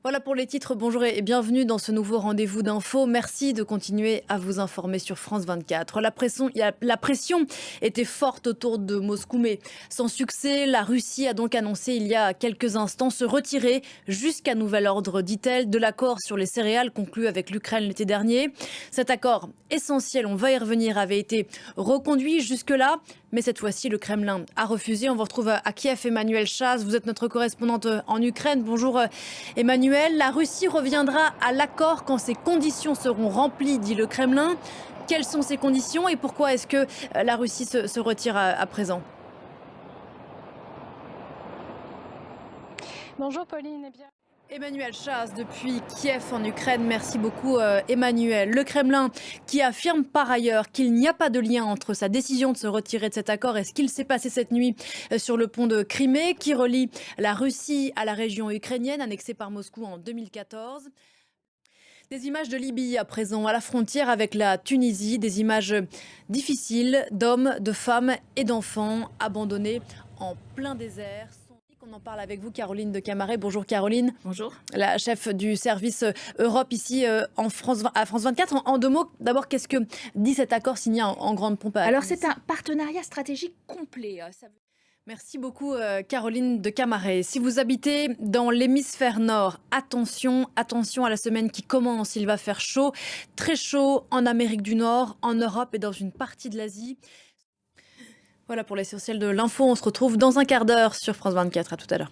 Voilà pour les titres, bonjour et bienvenue dans ce nouveau rendez-vous d'infos. Merci de continuer à vous informer sur France 24. La pression était forte autour de Moscou, mais sans succès. La Russie a donc annoncé il y a quelques instants se retirer jusqu'à nouvel ordre, dit-elle, de l'accord sur les céréales conclu avec l'Ukraine l'été dernier. Cet accord essentiel, on va y revenir, avait été reconduit jusque-là. Mais cette fois-ci, le Kremlin a refusé. On vous retrouve à Kiev, Emmanuel Chaz. Vous êtes notre correspondante en Ukraine. Bonjour Emmanuel. La Russie reviendra à l'accord quand ces conditions seront remplies, dit le Kremlin. Quelles sont ces conditions et pourquoi est-ce que la Russie se retire à présent? Bonjour Pauline, eh bien... Emmanuel Chaz depuis Kiev en Ukraine. Merci beaucoup Emmanuel. Le Kremlin qui affirme par ailleurs qu'il n'y a pas de lien entre sa décision de se retirer de cet accord et ce qu'il s'est passé cette nuit sur le pont de Crimée qui relie la Russie à la région ukrainienne annexée par Moscou en 2014. Des images de Libye à présent, à la frontière avec la Tunisie, des images difficiles d'hommes, de femmes et d'enfants abandonnés en plein désert. On en parle avec vous, Caroline de Camaret. Bonjour Caroline. Bonjour. La chef du service Europe ici à France 24. En deux mots, d'abord, qu'est-ce que dit cet accord signé en grande pompe à Alors Tunis? c'est un partenariat stratégique complet. Merci beaucoup Caroline de Camaret. Si vous habitez dans l'hémisphère nord, attention à la semaine qui commence. Il va faire chaud, très chaud en Amérique du Nord, en Europe et dans une partie de l'Asie. Voilà pour l'essentiel de l'info. On se retrouve dans un quart d'heure sur France 24. À tout à l'heure.